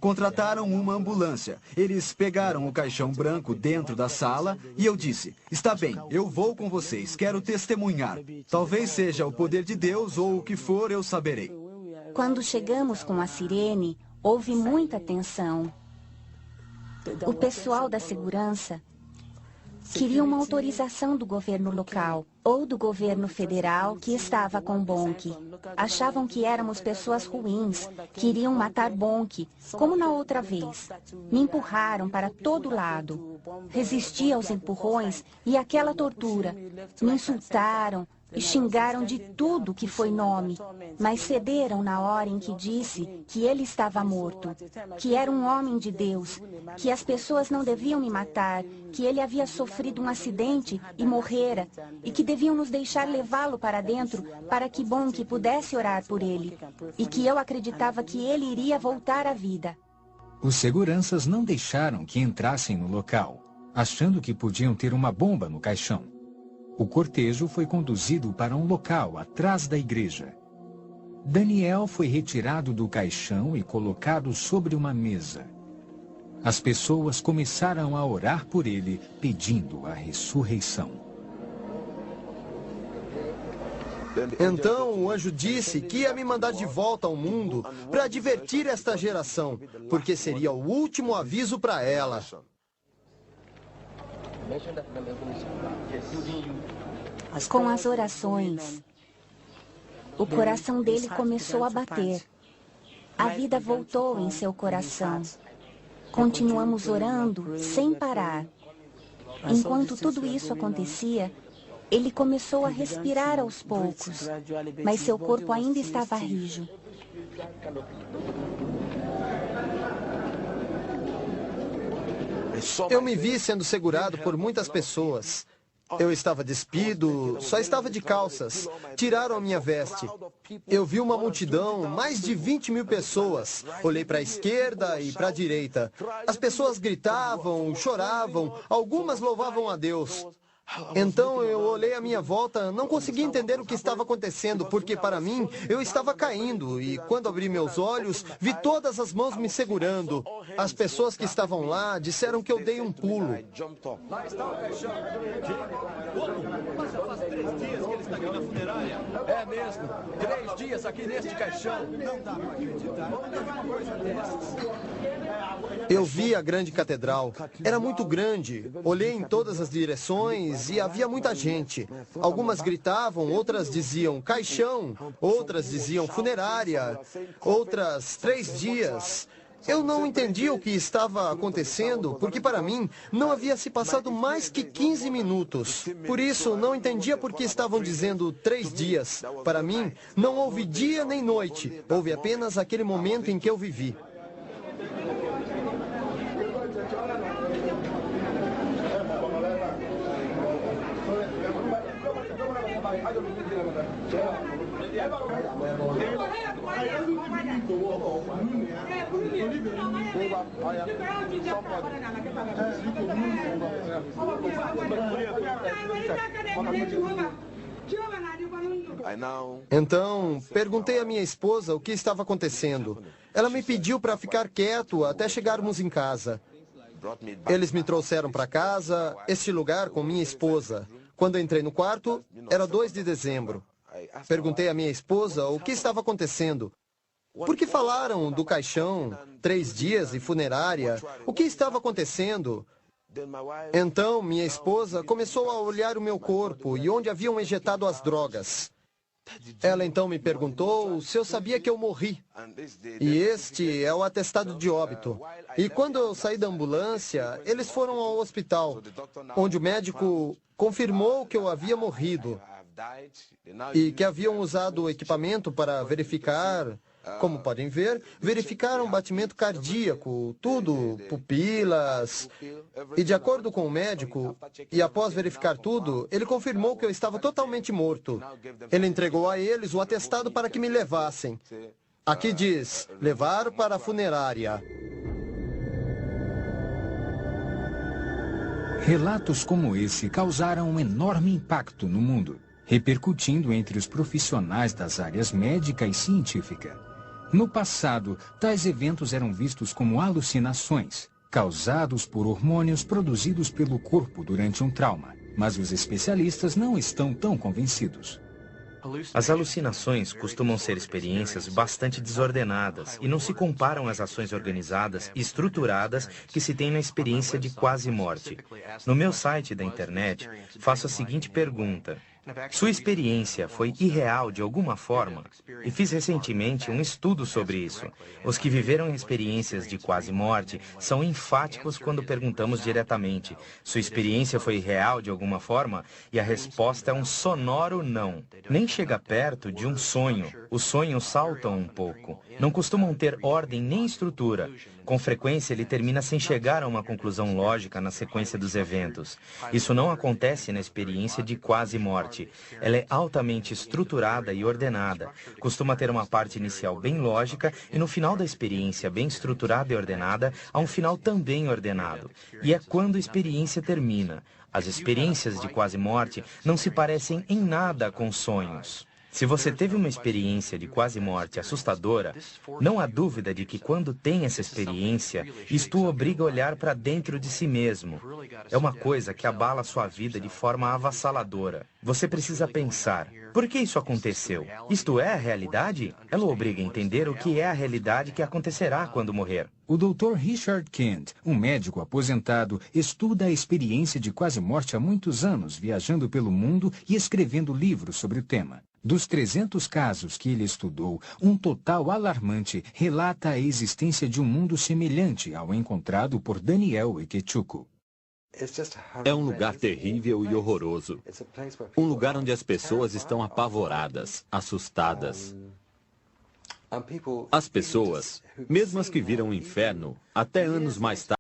Contrataram uma ambulância. Eles pegaram o caixão branco dentro da sala e eu disse, está bem, eu vou com vocês, quero testemunhar. Talvez seja o poder de Deus ou o que for, eu saberei. Quando chegamos com a sirene, houve muita tensão. O pessoal da segurança queria uma autorização do governo local ou do governo federal que estava com Bonk. Achavam que éramos pessoas ruins, queriam matar Bonk, como na outra vez. Me empurraram para todo lado. Resisti aos empurrões e àquela tortura. Me insultaram e xingaram de tudo que foi nome, mas cederam na hora em que disse que ele estava morto, que era um homem de Deus, que as pessoas não deviam me matar, que ele havia sofrido um acidente e morrera, e que deviam nos deixar levá-lo para dentro para que Bonk pudesse orar por ele, e que eu acreditava que ele iria voltar à vida. Os seguranças não deixaram que entrassem no local, achando que podiam ter uma bomba no caixão. O cortejo foi conduzido para um local atrás da igreja. Daniel foi retirado do caixão e colocado sobre uma mesa. As pessoas começaram a orar por ele, pedindo a ressurreição. Então o anjo disse que ia me mandar de volta ao mundo para divertir esta geração, porque seria o último aviso para ela. Com as orações, o coração dele começou a bater. A vida voltou em seu coração. Continuamos orando sem parar. Enquanto tudo isso acontecia, ele começou a respirar aos poucos, mas seu corpo ainda estava rijo. Eu me vi sendo segurado por muitas pessoas. Eu estava despido, só estava de calças. Tiraram a minha veste. Eu vi uma multidão, mais de 20.000 pessoas. Olhei para a esquerda e para a direita. As pessoas gritavam, choravam, algumas louvavam a Deus. Então eu olhei à minha volta, não consegui entender o que estava acontecendo, porque para mim eu estava caindo e quando abri meus olhos, vi todas as mãos me segurando. As pessoas que estavam lá disseram que eu dei um pulo. Lá está o caixão. Faz 3 dias que ele está aqui na funerária. É mesmo, 3 dias aqui neste caixão. Não dá para acreditar. Uma coisa dessas. Eu vi a grande catedral. Era muito grande. Olhei em todas as direções e havia muita gente. Algumas gritavam, outras diziam caixão, outras diziam funerária, outras 3 dias. Eu não entendi o que estava acontecendo, porque para mim não havia se passado mais que 15 minutos. Por isso, não entendia por que estavam dizendo 3 dias. Para mim, não houve dia nem noite. Houve apenas aquele momento em que eu vivi. Então, perguntei à minha esposa o que estava acontecendo. Ela me pediu para ficar quieto até chegarmos em casa. Eles me trouxeram para casa, este lugar com minha esposa. Quando entrei no quarto, era 2 de dezembro. Perguntei à minha esposa o que estava acontecendo. Por que falaram do caixão, 3 dias e funerária? O que estava acontecendo? Então, minha esposa começou a olhar o meu corpo e onde haviam injetado as drogas. Ela então me perguntou se eu sabia que eu morri. E este é o atestado de óbito. E quando eu saí da ambulância, eles foram ao hospital, onde o médico confirmou que eu havia morrido e que haviam usado o equipamento para verificar, como podem ver, verificaram o batimento cardíaco, tudo, pupilas. E de acordo com o médico, e após verificar tudo, ele confirmou que eu estava totalmente morto. Ele entregou a eles o atestado para que me levassem. Aqui diz, levar para a funerária. Relatos como esse causaram um enorme impacto no mundo, repercutindo entre os profissionais das áreas médica e científica. No passado, tais eventos eram vistos como alucinações, causados por hormônios produzidos pelo corpo durante um trauma. Mas os especialistas não estão tão convencidos. As alucinações costumam ser experiências bastante desordenadas e não se comparam às ações organizadas e estruturadas que se tem na experiência de quase morte. No meu site da internet, faço a seguinte pergunta: sua experiência foi irreal de alguma forma? E fiz recentemente um estudo sobre isso. Os que viveram experiências de quase morte são enfáticos quando perguntamos diretamente: sua experiência foi real de alguma forma? E a resposta é um sonoro não. Nem chega perto de um sonho. Os sonhos saltam um pouco. Não costumam ter ordem nem estrutura. Com frequência, ele termina sem chegar a uma conclusão lógica na sequência dos eventos. Isso não acontece na experiência de quase morte. Ela é altamente estruturada e ordenada. Costuma ter uma parte inicial bem lógica e no final da experiência bem estruturada e ordenada, há um final também ordenado. E é quando a experiência termina. As experiências de quase morte não se parecem em nada com sonhos. Se você teve uma experiência de quase morte assustadora, não há dúvida de que quando tem essa experiência, isto o obriga a olhar para dentro de si mesmo. É uma coisa que abala sua vida de forma avassaladora. Você precisa pensar: por que isso aconteceu? Isto é a realidade? Ela o obriga a entender o que é a realidade que acontecerá quando morrer. O Dr. Richard Kent, um médico aposentado, estuda a experiência de quase morte há muitos anos, viajando pelo mundo e escrevendo livros sobre o tema. Dos 300 casos que ele estudou, um total alarmante relata a existência de um mundo semelhante ao encontrado por Daniel Ikechukwu. É um lugar terrível e horroroso. Um lugar onde as pessoas estão apavoradas, assustadas. As pessoas, mesmo as que viram o inferno, até anos mais tarde,